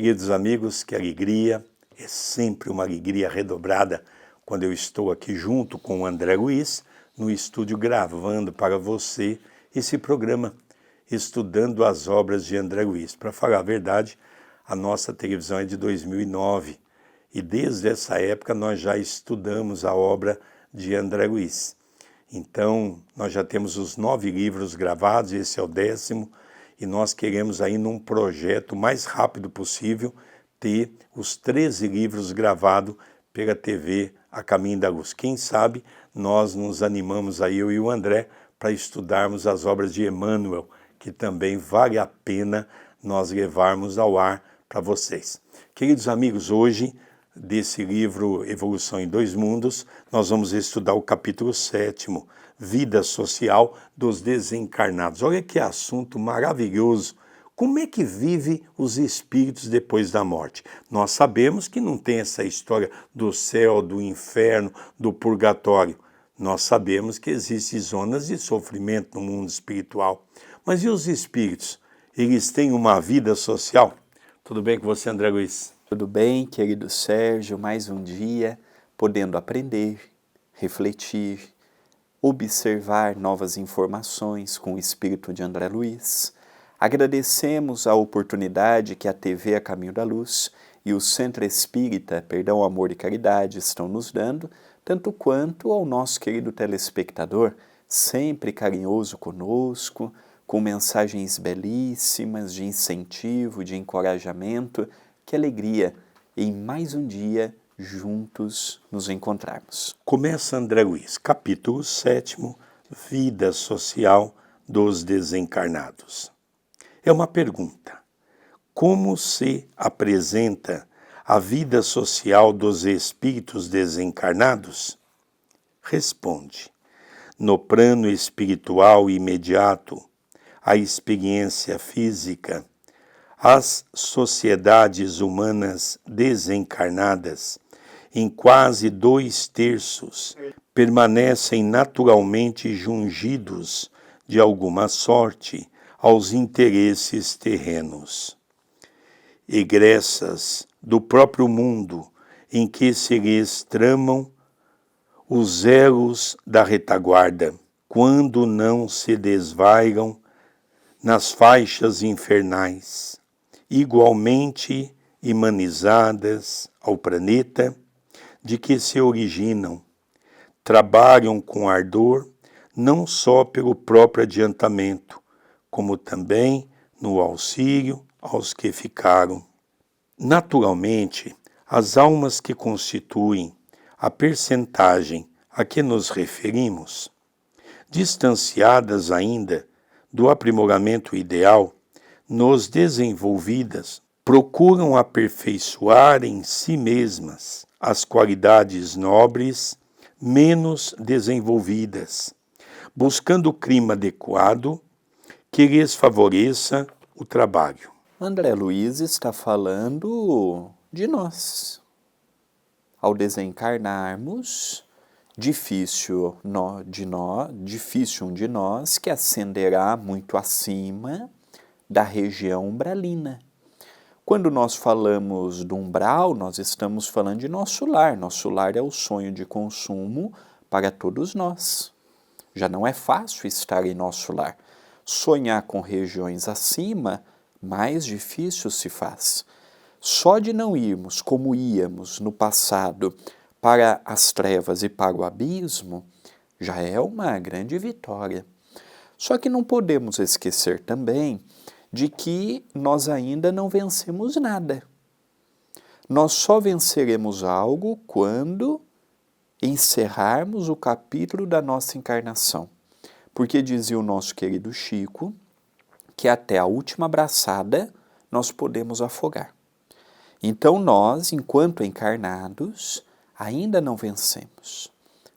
Queridos amigos, que alegria, é sempre uma alegria redobrada quando eu estou aqui junto com o André Luiz, no estúdio gravando para você esse programa, estudando as obras de André Luiz. Para falar a verdade, a nossa televisão é de 2009 e desde essa época nós já estudamos a obra de André Luiz. Então, nós já temos os 9 livros gravados, esse é o 10º, e nós queremos aí num projeto mais rápido possível ter os 13 livros gravados pela TV A Caminho da Luz. Quem sabe nós nos animamos aí, eu e o André, para estudarmos as obras de Emmanuel, que também vale a pena nós levarmos ao ar para vocês. Queridos amigos, hoje, desse livro Evolução em Dois Mundos, nós vamos estudar o capítulo 7º, Vida Social dos Desencarnados. Olha que assunto maravilhoso. Como é que vive os espíritos depois da morte? Nós sabemos que não tem essa história do céu, do inferno, do purgatório. Nós sabemos que existem zonas de sofrimento no mundo espiritual. Mas e os espíritos? Eles têm uma vida social? Tudo bem com você, André Luiz? Tudo bem, querido Sérgio? Mais um dia podendo aprender, refletir, observar novas informações com o espírito de André Luiz. Agradecemos a oportunidade que a TV A Caminho da Luz e o Centro Espírita Perdão, Amor e Caridade estão nos dando, tanto quanto ao nosso querido telespectador, sempre carinhoso conosco, com mensagens belíssimas de incentivo, de encorajamento. Que alegria em mais um dia juntos nos encontrarmos. Começa André Luiz, capítulo 7º, Vida Social dos Desencarnados. É uma pergunta. Como se apresenta a vida social dos espíritos desencarnados? Responde. No plano espiritual imediato, a experiência física, as sociedades humanas desencarnadas, em quase 2/3, permanecem naturalmente jungidos, de alguma sorte, aos interesses terrenos. Egressas do próprio mundo em que se lhes tramam os elos da retaguarda, quando não se desvairam nas faixas infernais, igualmente imanizadas ao planeta de que se originam, trabalham com ardor não só pelo próprio adiantamento, como também no auxílio aos que ficaram. Naturalmente, as almas que constituem a percentagem a que nos referimos, distanciadas ainda do aprimoramento ideal, nos desenvolvidas, procuram aperfeiçoar em si mesmas as qualidades nobres menos desenvolvidas, buscando o clima adequado que lhes favoreça o trabalho. André Luiz está falando de nós. Ao desencarnarmos, difícil um de nós que ascenderá muito acima da região umbralina. Quando nós falamos do umbral, nós estamos falando de nosso lar. Nosso lar é o sonho de consumo para todos nós. Já não é fácil estar em nosso lar. Sonhar com regiões acima, mais difícil se faz. Só de não irmos como íamos no passado para as trevas e para o abismo, já é uma grande vitória. Só que não podemos esquecer também de que nós ainda não vencemos nada. Nós só venceremos algo quando encerrarmos o capítulo da nossa encarnação. Porque dizia o nosso querido Chico que até a última braçada nós podemos afogar. Então nós, enquanto encarnados, ainda não vencemos.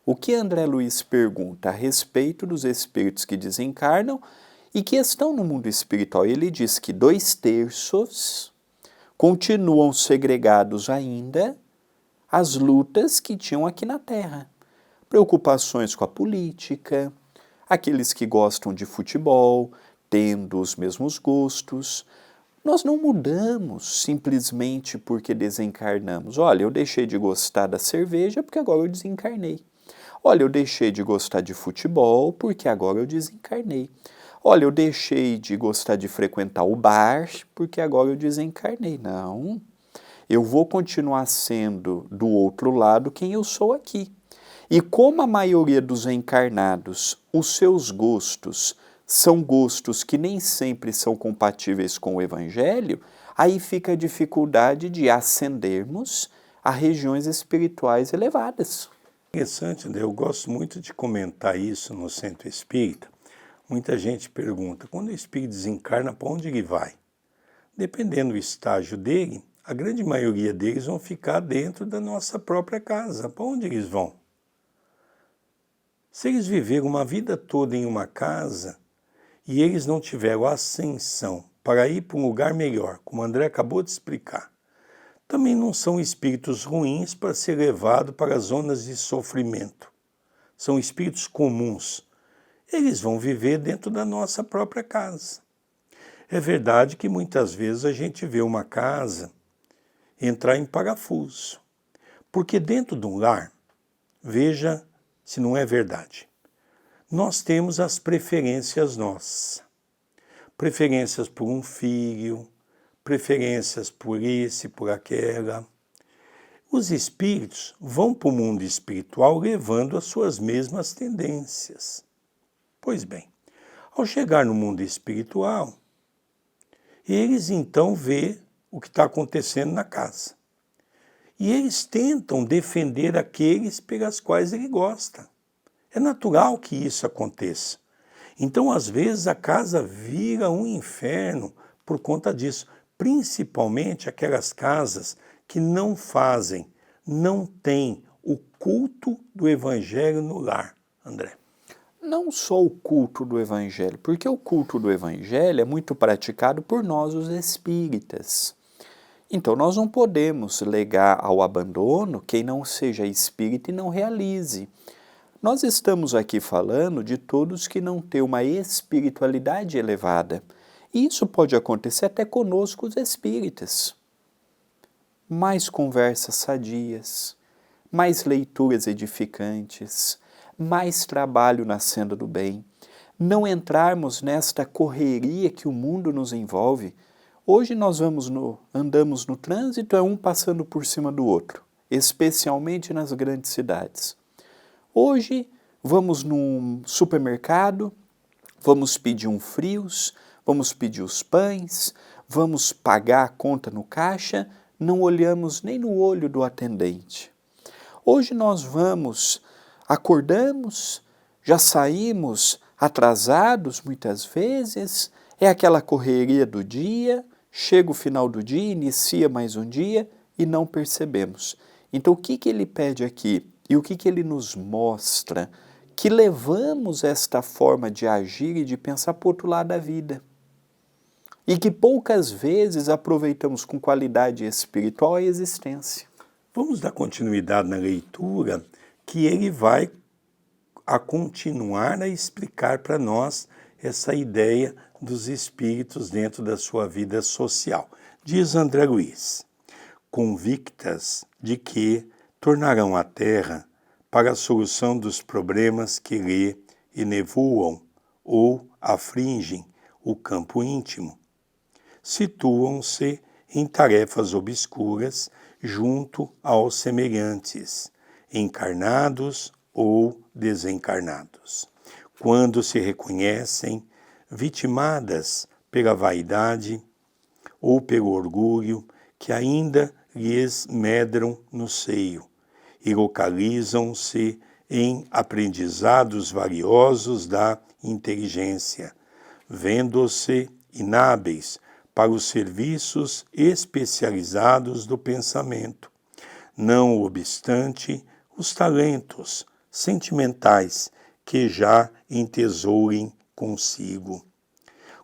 O que André Luiz pergunta a respeito dos espíritos que desencarnam e que estão no mundo espiritual? Ele diz que 2/3 continuam segregados ainda às lutas que tinham aqui na Terra. Preocupações com a política, aqueles que gostam de futebol, tendo os mesmos gostos, Nós não mudamos simplesmente porque desencarnamos. Olha, eu deixei de gostar da cerveja porque agora eu desencarnei. Olha, eu deixei de gostar de futebol porque agora eu desencarnei. Olha, eu deixei de gostar de frequentar o bar porque agora eu desencarnei. Não, eu vou continuar sendo do outro lado quem eu sou aqui. E como a maioria dos encarnados, os seus gostos são gostos que nem sempre são compatíveis com o Evangelho, aí fica a dificuldade de ascendermos a regiões espirituais elevadas. Interessante, André, eu gosto muito de comentar isso no Centro Espírita. Muita gente pergunta, quando o espírito desencarna, para onde ele vai? Dependendo do estágio dele, a grande maioria deles vão ficar dentro da nossa própria casa. Para onde eles vão? Se eles viveram uma vida toda em uma casa e eles não tiveram ascensão para ir para um lugar melhor, como o André acabou de explicar, também não são espíritos ruins para ser levado para zonas de sofrimento. São espíritos comuns. Eles vão viver dentro da nossa própria casa. É verdade que muitas vezes a gente vê uma casa entrar em parafuso. Porque dentro de um lar, veja se não é verdade, nós temos as preferências nossas. Preferências por um filho, preferências por esse, por aquela. Os espíritos vão para o mundo espiritual levando as suas mesmas tendências. Pois bem, ao chegar no mundo espiritual, eles então vê o que está acontecendo na casa. E eles tentam defender aqueles pelas quais ele gosta. É natural que isso aconteça. Então, às vezes, a casa vira um inferno por conta disso. Principalmente aquelas casas que não fazem, não têm o culto do Evangelho no lar, André. Não só o culto do Evangelho, porque o culto do Evangelho é muito praticado por nós, os espíritas. Então, nós não podemos legar ao abandono quem não seja espírita e não realize. Nós estamos aqui falando de todos que não têm uma espiritualidade elevada. E isso pode acontecer até conosco, os espíritas. Mais conversas sadias, mais leituras edificantes, mais trabalho na senda do bem. Não entrarmos nesta correria que o mundo nos envolve. Hoje nós andamos no trânsito, é um passando por cima do outro, especialmente nas grandes cidades. Hoje vamos num supermercado, vamos pedir um frios, vamos pedir os pães, vamos pagar a conta no caixa, não olhamos nem no olho do atendente. Hoje nós acordamos, já saímos atrasados muitas vezes, é aquela correria do dia, chega o final do dia, inicia mais um dia e não percebemos. Então o que ele pede aqui e o que ele nos mostra? Que levamos esta forma de agir e de pensar para o outro lado da vida. E que poucas vezes aproveitamos com qualidade espiritual a existência. Vamos dar continuidade na leitura, que ele vai a continuar a explicar para nós essa ideia dos espíritos dentro da sua vida social. Diz André Luiz, convictas de que tornarão a Terra para a solução dos problemas que lhe enevoam ou afligem o campo íntimo. Situam-se em tarefas obscuras junto aos semelhantes, encarnados ou desencarnados, quando se reconhecem vitimadas pela vaidade ou pelo orgulho que ainda lhes medram no seio e localizam-se em aprendizados valiosos da inteligência, vendo-se inábeis para os serviços especializados do pensamento, não obstante os talentos sentimentais que já entesourem consigo.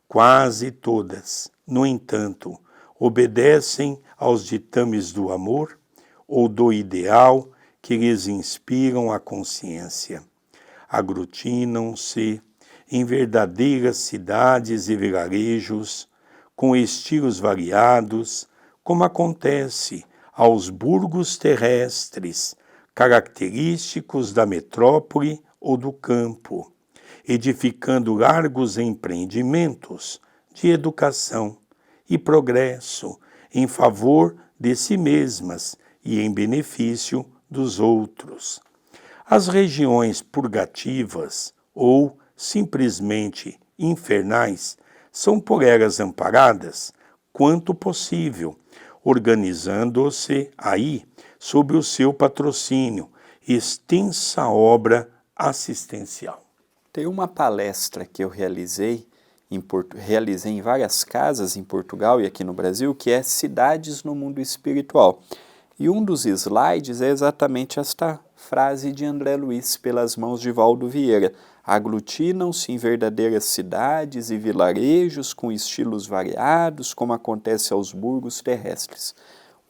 Quase todas, no entanto, obedecem aos ditames do amor ou do ideal que lhes inspiram a consciência. Aglutinam-se em verdadeiras cidades e vilarejos, com estilos variados, como acontece aos burgos terrestres, característicos da metrópole ou do campo, edificando largos empreendimentos de educação e progresso em favor de si mesmas e em benefício dos outros. As regiões purgativas ou simplesmente infernais são por elas amparadas quanto possível, organizando-se aí sob o seu patrocínio extensa obra assistencial. Tem uma palestra que eu realizei em várias casas em Portugal e aqui no Brasil, que é Cidades no Mundo Espiritual. E um dos slides é exatamente esta frase de André Luiz, pelas mãos de Valdo Vieira. Aglutinam-se em verdadeiras cidades e vilarejos com estilos variados, como acontece aos burgos terrestres.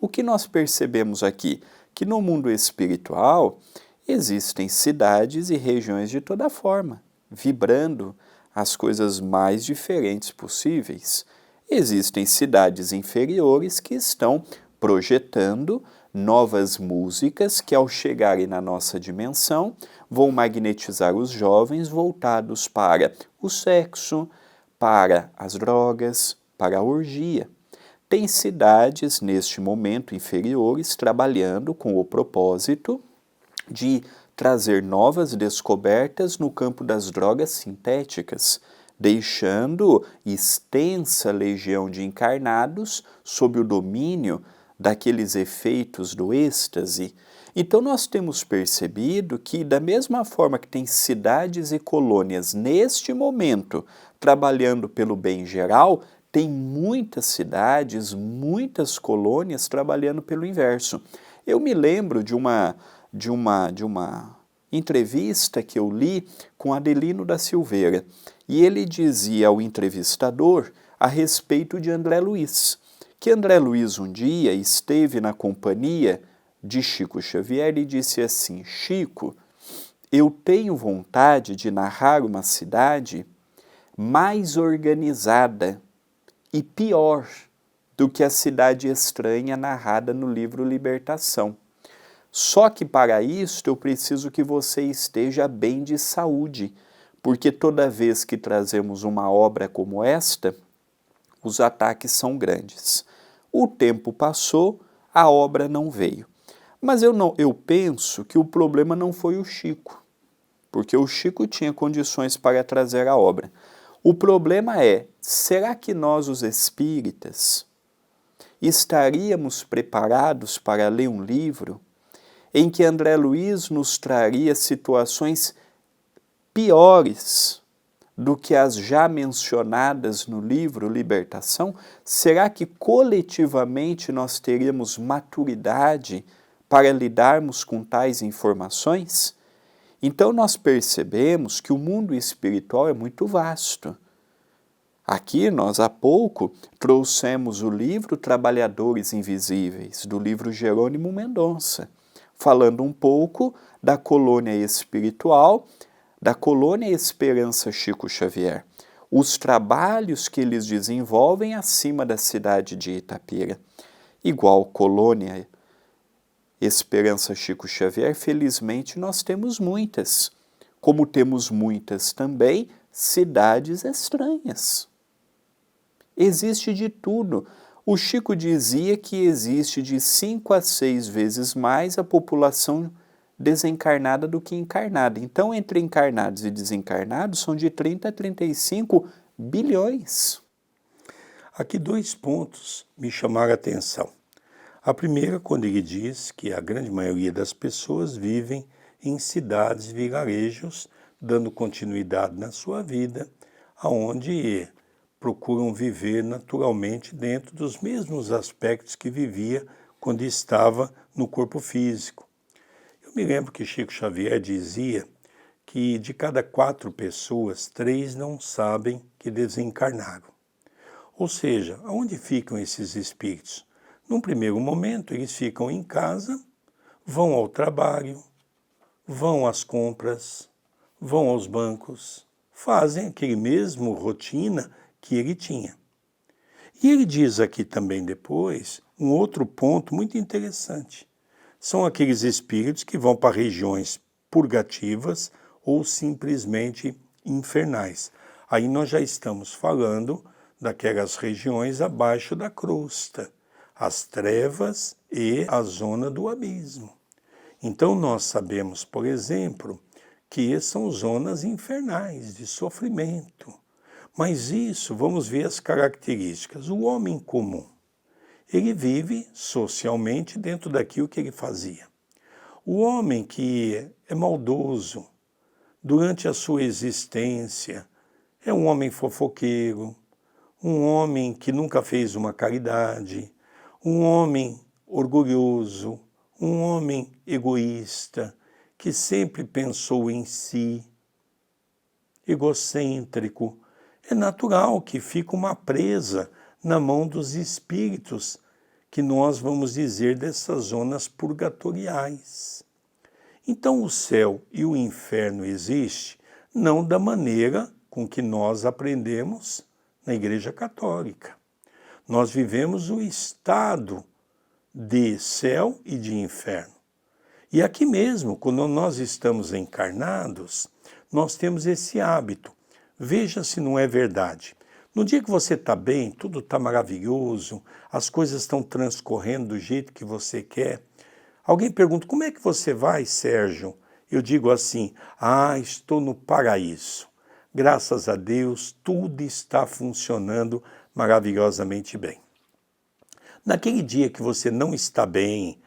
O que nós percebemos aqui? Que no mundo espiritual existem cidades e regiões de toda forma, vibrando as coisas mais diferentes possíveis. Existem cidades inferiores que estão projetando novas músicas que, ao chegarem na nossa dimensão, vão magnetizar os jovens voltados para o sexo, para as drogas, para a orgia. Tem cidades, neste momento, inferiores, trabalhando com o propósito de trazer novas descobertas no campo das drogas sintéticas, deixando extensa legião de encarnados sob o domínio daqueles efeitos do êxtase. Então nós temos percebido que, da mesma forma que tem cidades e colônias neste momento trabalhando pelo bem geral, tem muitas cidades, muitas colônias trabalhando pelo inverso. Eu me lembro de uma entrevista que eu li com Adelino da Silveira, e ele dizia ao entrevistador a respeito de André Luiz, que André Luiz um dia esteve na companhia de Chico Xavier e disse assim: Chico, eu tenho vontade de narrar uma cidade mais organizada e pior do que a cidade estranha narrada no livro Libertação. Só que para isto eu preciso que você esteja bem de saúde, porque toda vez que trazemos uma obra como esta, os ataques são grandes. O tempo passou, a obra não veio. Mas eu penso que o problema não foi o Chico, porque o Chico tinha condições para trazer a obra. O problema é, será que nós, os espíritas, estaríamos preparados para ler um livro em que André Luiz nos traria situações piores do que as já mencionadas no livro Libertação? Será que coletivamente nós teríamos maturidade para lidarmos com tais informações? Então nós percebemos que o mundo espiritual é muito vasto. Aqui nós há pouco trouxemos o livro Trabalhadores Invisíveis, do livro Jerônimo Mendonça, falando um pouco da colônia espiritual, da colônia Esperança Chico Xavier, os trabalhos que eles desenvolvem acima da cidade de Itapira. Igual colônia Esperança Chico Xavier, felizmente nós temos muitas, como temos muitas também cidades estranhas. Existe de tudo. O Chico dizia que existe de 5 a 6 vezes mais a população desencarnada do que encarnada. Então, entre encarnados e desencarnados, são de 30 a 35 bilhões. Aqui 2 pontos me chamaram a atenção. A primeira, quando ele diz que a grande maioria das pessoas vivem em cidades e vilarejos, dando continuidade na sua vida, aonde procuram viver naturalmente dentro dos mesmos aspectos que vivia quando estava no corpo físico. Eu me lembro que Chico Xavier dizia que de cada 4 pessoas, 3 não sabem que desencarnaram. Ou seja, aonde ficam esses espíritos? Num primeiro momento, eles ficam em casa, vão ao trabalho, vão às compras, vão aos bancos, fazem aquele mesmo rotina que ele tinha. E ele diz aqui também depois um outro ponto muito interessante. São aqueles espíritos que vão para regiões purgativas ou simplesmente infernais. Aí nós já estamos falando daquelas regiões abaixo da crosta, as trevas e a zona do abismo. Então nós sabemos, por exemplo, que são zonas infernais de sofrimento. Mas isso, vamos ver as características. O homem comum, ele vive socialmente dentro daquilo que ele fazia. O homem que é maldoso, durante a sua existência, é um homem fofoqueiro, um homem que nunca fez uma caridade, um homem orgulhoso, um homem egoísta, que sempre pensou em si, egocêntrico. É natural que fique uma presa na mão dos espíritos, que nós vamos dizer dessas zonas purgatoriais. Então o céu e o inferno existem não da maneira com que nós aprendemos na Igreja Católica. Nós vivemos o estado de céu e de inferno. E aqui mesmo, quando nós estamos encarnados, nós temos esse hábito. Veja se não é verdade. No dia que você está bem, tudo está maravilhoso, as coisas estão transcorrendo do jeito que você quer. Alguém pergunta, como é que você vai, Sérgio? Eu digo assim, estou no paraíso. Graças a Deus, tudo está funcionando maravilhosamente bem. Naquele dia que você não está bem,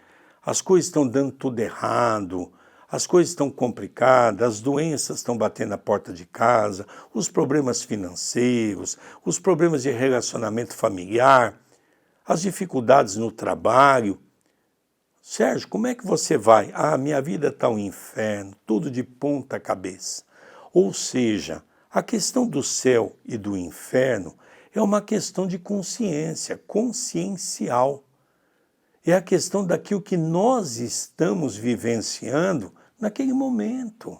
as coisas estão dando tudo errado, as coisas estão complicadas, as doenças estão batendo na porta de casa, os problemas financeiros, os problemas de relacionamento familiar, as dificuldades no trabalho. Sérgio, como é que você vai? Minha vida está um inferno, tudo de ponta cabeça. Ou seja, a questão do céu e do inferno é uma questão de consciência, consciencial. É a questão daquilo que nós estamos vivenciando naquele momento.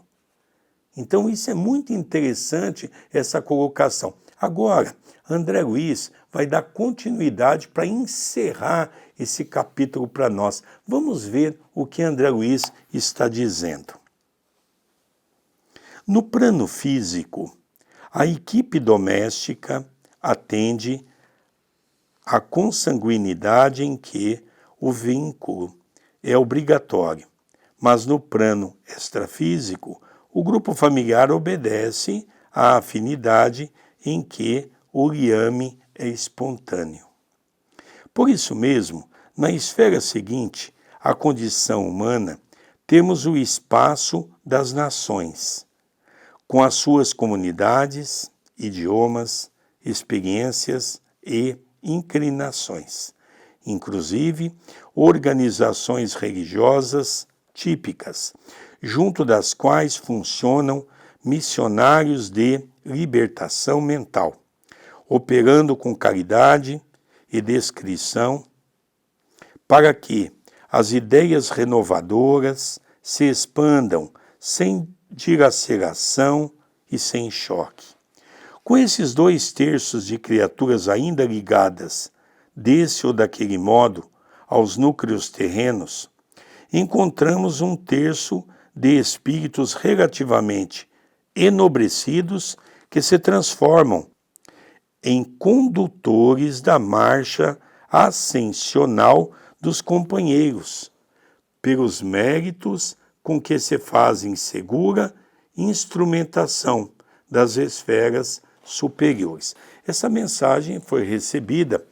Então isso é muito interessante, essa colocação. Agora, André Luiz vai dar continuidade para encerrar esse capítulo para nós. Vamos ver o que André Luiz está dizendo. No plano físico, a equipe doméstica atende à consanguinidade em que o vínculo é obrigatório, mas no plano extrafísico, o grupo familiar obedece à afinidade em que o liame é espontâneo. Por isso mesmo, na esfera seguinte, a condição humana, temos o espaço das nações, com as suas comunidades, idiomas, experiências e inclinações, inclusive organizações religiosas típicas, junto das quais funcionam missionários de libertação mental, operando com caridade e descrição, para que as ideias renovadoras se expandam sem dilaceração e sem choque. Com esses 2/3 de criaturas ainda ligadas, desse ou daquele modo, aos núcleos terrenos, encontramos 1/3 de espíritos relativamente enobrecidos que se transformam em condutores da marcha ascensional dos companheiros, pelos méritos com que se fazem segura instrumentação das esferas superiores. Essa mensagem foi recebida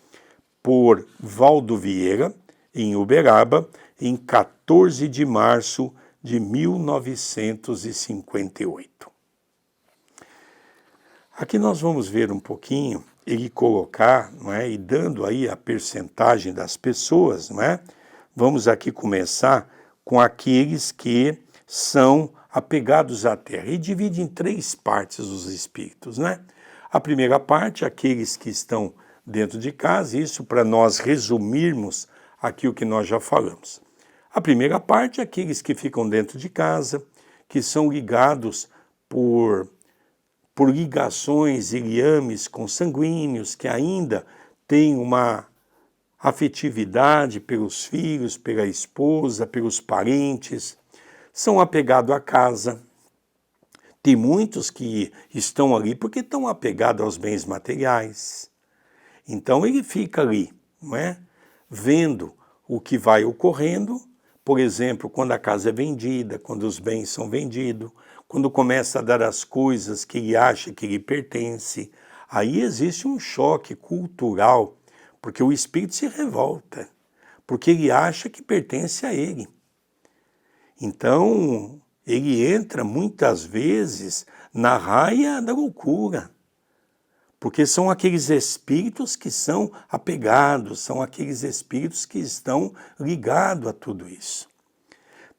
por Valdo Vieira, em Uberaba, em 14 de março de 1958. Aqui nós vamos ver um pouquinho, ele colocar, não é, e dando aí a percentagem das pessoas, não é? Vamos aqui começar com aqueles que são apegados à Terra. E divide em 3 partes os espíritos, né? A primeira parte, aqueles que estão dentro de casa, isso para nós resumirmos aquilo que nós já falamos. A primeira parte, aqueles que ficam dentro de casa, que são ligados por ligações e liames consanguíneos, que ainda tem uma afetividade pelos filhos, pela esposa, pelos parentes, são apegados à casa. Tem muitos que estão ali porque estão apegados aos bens materiais. Então ele fica ali, não é? Vendo o que vai ocorrendo, por exemplo, quando a casa é vendida, quando os bens são vendidos, quando começa a dar as coisas que ele acha que lhe pertence, aí existe um choque cultural, porque o espírito se revolta, porque ele acha que pertence a ele. Então, ele entra muitas vezes na raia da loucura, porque são aqueles espíritos que são apegados, são aqueles espíritos que estão ligados a tudo isso.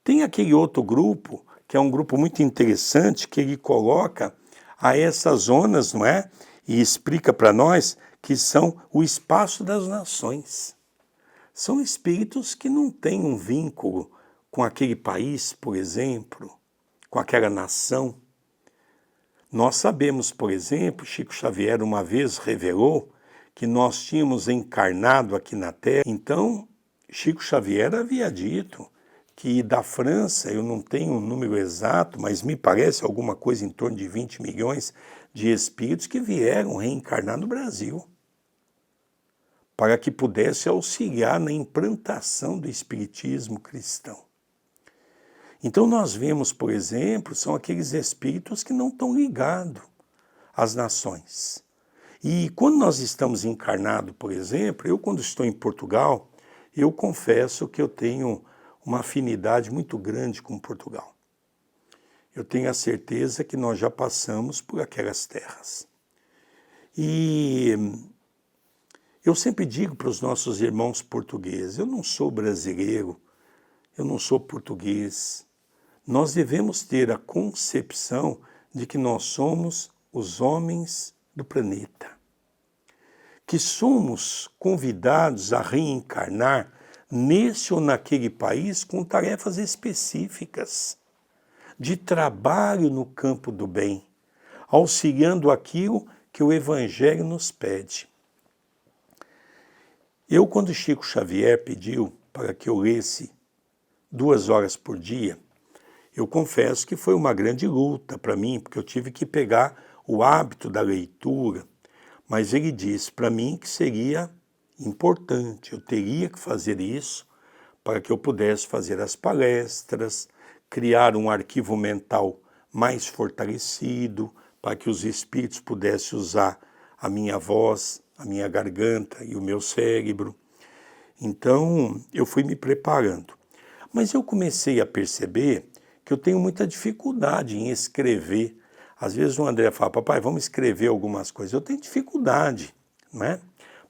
Tem aquele outro grupo, que é um grupo muito interessante, que ele coloca a essas zonas, não é? E explica para nós que são o espaço das nações. São espíritos que não têm um vínculo com aquele país, por exemplo, com aquela nação. Nós sabemos, por exemplo, Chico Xavier uma vez revelou que nós tínhamos encarnado aqui na Terra. Então, Chico Xavier havia dito que da França, eu não tenho um número exato, mas me parece alguma coisa em torno de 20 milhões de espíritos que vieram reencarnar no Brasil, para que pudesse auxiliar na implantação do espiritismo cristão. Então nós vemos, por exemplo, são aqueles espíritos que não estão ligados às nações. E quando nós estamos encarnados, por exemplo, eu quando estou em Portugal, eu confesso que eu tenho uma afinidade muito grande com Portugal. Eu tenho a certeza que nós já passamos por aquelas terras. E eu sempre digo para os nossos irmãos portugueses, eu não sou brasileiro, eu não sou português. Nós devemos ter a concepção de que nós somos os homens do planeta, que somos convidados a reencarnar nesse ou naquele país com tarefas específicas, de trabalho no campo do bem, auxiliando aquilo que o Evangelho nos pede. Eu, quando Chico Xavier pediu para que eu lesse 2 horas por dia, eu confesso que foi uma grande luta para mim, porque eu tive que pegar o hábito da leitura, mas ele disse para mim que seria importante, eu teria que fazer isso para que eu pudesse fazer as palestras, criar um arquivo mental mais fortalecido, para que os espíritos pudessem usar a minha voz, a minha garganta e o meu cérebro. Então, eu fui me preparando. Mas eu comecei a perceber que eu tenho muita dificuldade em escrever. Às vezes o André fala, papai, vamos escrever algumas coisas. Eu tenho dificuldade, não é?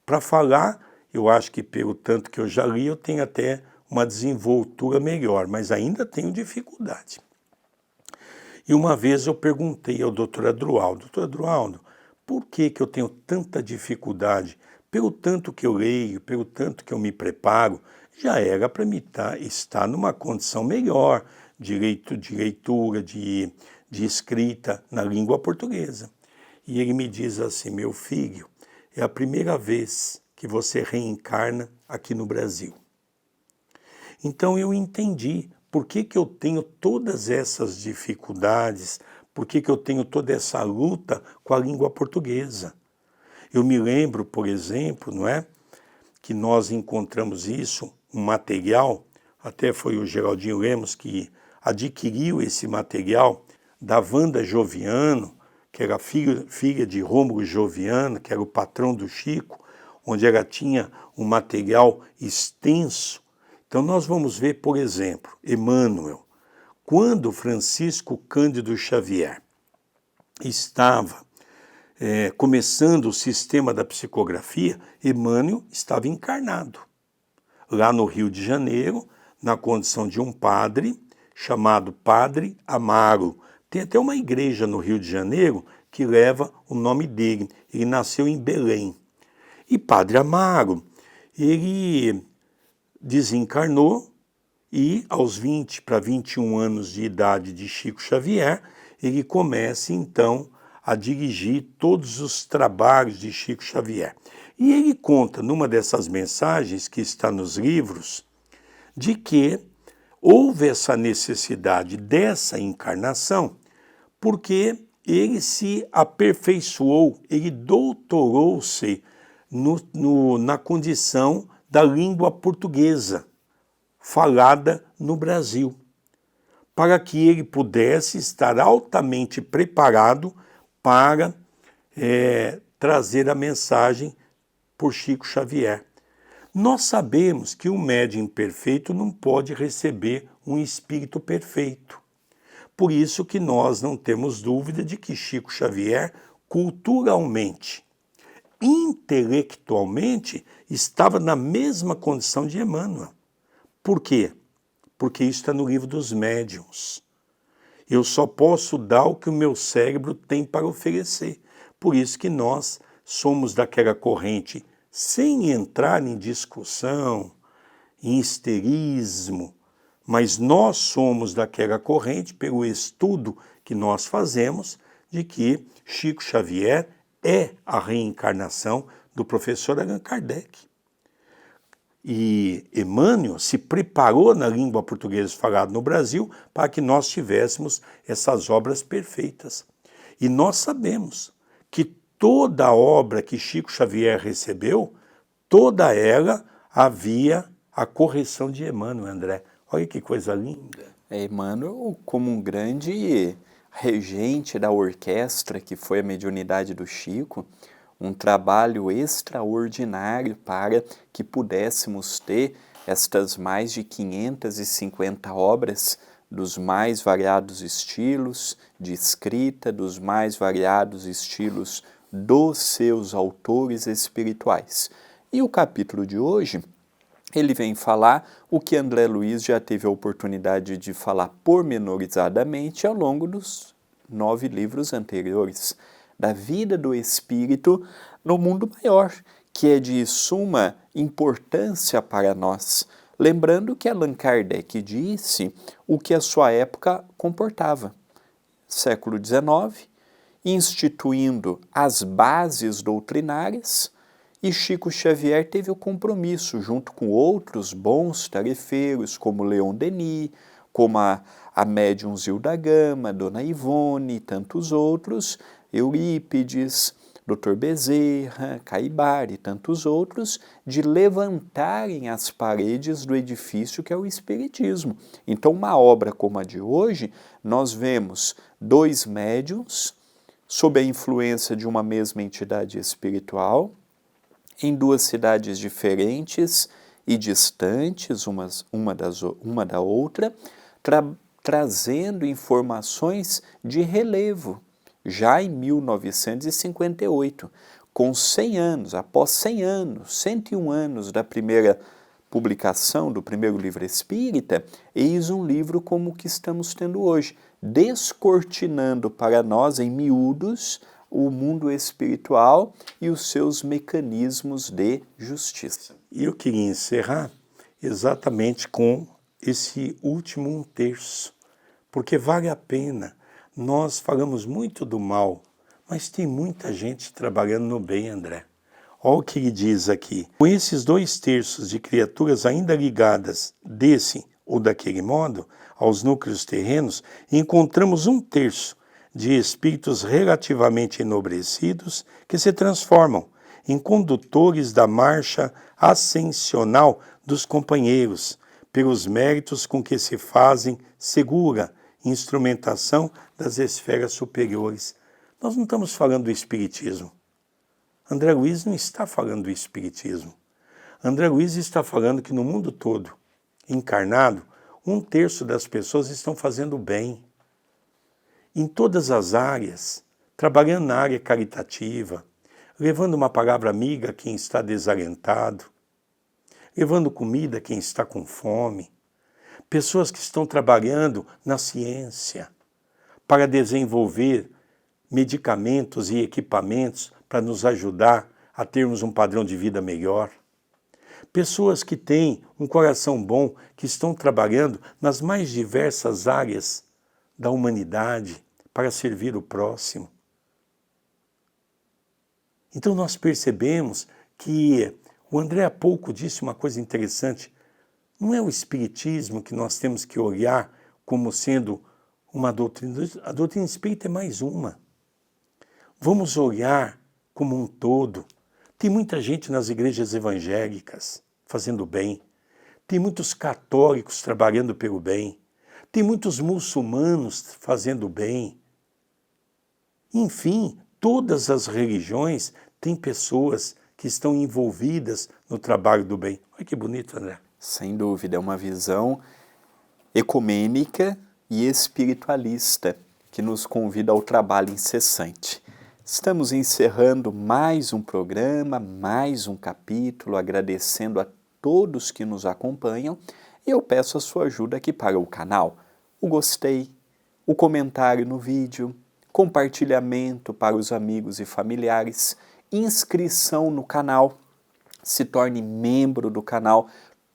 Para falar, eu acho que pelo tanto que eu já li, eu tenho até uma desenvoltura melhor, mas ainda tenho dificuldade. E uma vez eu perguntei ao doutor Adroaldo, doutor Adroaldo, por que eu tenho tanta dificuldade? Pelo tanto que eu leio, pelo tanto que eu me preparo, já era para mim estar numa condição melhor de leitura, de escrita na língua portuguesa. E ele me diz assim, meu filho, é a primeira vez que você reencarna aqui no Brasil. Então eu entendi por que eu tenho todas essas dificuldades, por que eu tenho toda essa luta com a língua portuguesa. Eu me lembro, por exemplo, não é, que nós encontramos isso, um material, até foi o Geraldinho Lemos que adquiriu esse material da Wanda Joviano, que era filha de Rômulo Joviano, que era o patrão do Chico, onde ela tinha um material extenso. Então nós vamos ver, por exemplo, Emmanuel, quando Francisco Cândido Xavier estava começando o sistema da psicografia, Emmanuel estava encarnado lá no Rio de Janeiro, na condição de um padre, chamado Padre Amaro. Tem até uma igreja no Rio de Janeiro que leva o nome dele. Ele nasceu em Belém. E Padre Amaro, ele desencarnou e aos 20 para 21 anos de idade de Chico Xavier, ele começa então a dirigir todos os trabalhos de Chico Xavier. E ele conta, numa dessas mensagens que está nos livros, de que houve essa necessidade dessa encarnação porque ele se aperfeiçoou, ele doutorou-se na condição da língua portuguesa falada no Brasil, para que ele pudesse estar altamente preparado para trazer a mensagem por Chico Xavier. Nós sabemos que o médium perfeito não pode receber um espírito perfeito. Por isso que nós não temos dúvida de que Chico Xavier, culturalmente, intelectualmente, estava na mesma condição de Emmanuel. Por quê? Porque isso está no livro dos médiuns. Eu só posso dar o que o meu cérebro tem para oferecer. Por isso que nós somos daquela corrente, sem entrar em discussão, em histerismo, mas nós somos daquela corrente, pelo estudo que nós fazemos, de que Chico Xavier é a reencarnação do professor Allan Kardec. E Emmanuel se preparou na língua portuguesa falada no Brasil para que nós tivéssemos essas obras perfeitas. E nós sabemos que toda a obra que Chico Xavier recebeu, toda ela havia a correção de Emmanuel, André. Olha que coisa linda. Emmanuel, como um grande regente da orquestra, que foi a mediunidade do Chico, um trabalho extraordinário para que pudéssemos ter estas mais de 550 obras dos mais variados estilos de escrita, dos mais variados estilos dos seus autores espirituais. E o capítulo de hoje, ele vem falar o que André Luiz já teve a oportunidade de falar pormenorizadamente ao longo dos 9 livros anteriores, da vida do espírito no mundo maior, que é de suma importância para nós. Lembrando que Allan Kardec disse o que a sua época comportava. Século XIX, instituindo as bases doutrinárias, e Chico Xavier teve o compromisso, junto com outros bons tarefeiros, como Leon Denis, como a médium Zilda Gama, Dona Ivone e tantos outros, Eurípides, Dr. Bezerra, Caibar e tantos outros, de levantarem as paredes do edifício que é o Espiritismo. Então, uma obra como a de hoje, nós vemos 2 médiuns, sob a influência de uma mesma entidade espiritual, em 2 cidades diferentes e distantes uma da outra, trazendo informações de relevo, já em 1958, com 100 anos, após 100 anos, 101 anos da primeira publicação do primeiro livro espírita, eis um livro como o que estamos tendo hoje, descortinando para nós em miúdos o mundo espiritual e os seus mecanismos de justiça. E eu queria encerrar exatamente com esse último 1/3, porque vale a pena. Nós falamos muito do mal, mas tem muita gente trabalhando no bem, André. Olha o que ele diz aqui. Com esses 2/3 de criaturas ainda ligadas desse ou daquele modo aos núcleos terrenos, encontramos 1/3 de espíritos relativamente enobrecidos que se transformam em condutores da marcha ascensional dos companheiros, pelos méritos com que se fazem segura instrumentação das esferas superiores. Nós não estamos falando do Espiritismo. André Luiz não está falando do Espiritismo. André Luiz está falando que no mundo todo, encarnado, 1/3 das pessoas estão fazendo bem. Em todas as áreas, trabalhando na área caritativa, levando uma palavra amiga a quem está desalentado, levando comida a quem está com fome, pessoas que estão trabalhando na ciência para desenvolver medicamentos e equipamentos para nos ajudar a termos um padrão de vida melhor. Pessoas que têm um coração bom, que estão trabalhando nas mais diversas áreas da humanidade para servir o próximo. Então nós percebemos que o André há pouco disse uma coisa interessante. Não é o Espiritismo que nós temos que olhar como sendo uma doutrina. A doutrina espírita é mais uma. Vamos olhar como um todo. Tem muita gente nas igrejas evangélicas fazendo bem. Tem muitos católicos trabalhando pelo bem. Tem muitos muçulmanos fazendo bem. Enfim, todas as religiões têm pessoas que estão envolvidas no trabalho do bem. Olha que bonito, André. Sem dúvida, é uma visão ecumênica e espiritualista que nos convida ao trabalho incessante. Estamos encerrando mais um programa, mais um capítulo, agradecendo a todos que nos acompanham e eu peço a sua ajuda aqui para o canal. O gostei, o comentário no vídeo, compartilhamento para os amigos e familiares, inscrição no canal, se torne membro do canal.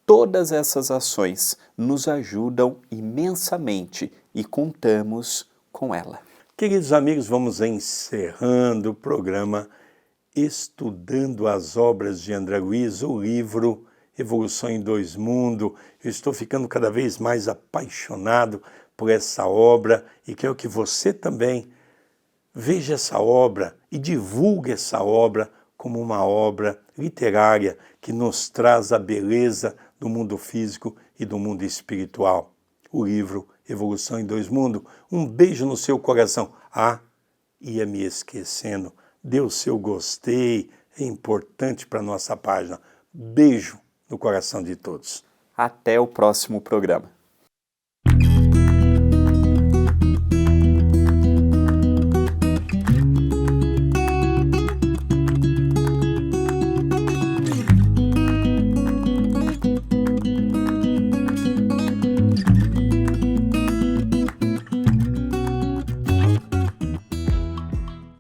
Todas essas ações nos ajudam imensamente e contamos com ela. Queridos amigos, vamos encerrando o programa estudando as obras de André Luiz, o livro Evolução em Dois Mundos. Eu estou ficando cada vez mais apaixonado por essa obra e quero que você também veja essa obra e divulgue essa obra como uma obra literária que nos traz a beleza do mundo físico e do mundo espiritual. O livro Evolução em Dois Mundos. Um beijo no seu coração. Ah, ia me esquecendo. Dê o seu gostei. É importante para a nossa página. Beijo no coração de todos. Até o próximo programa.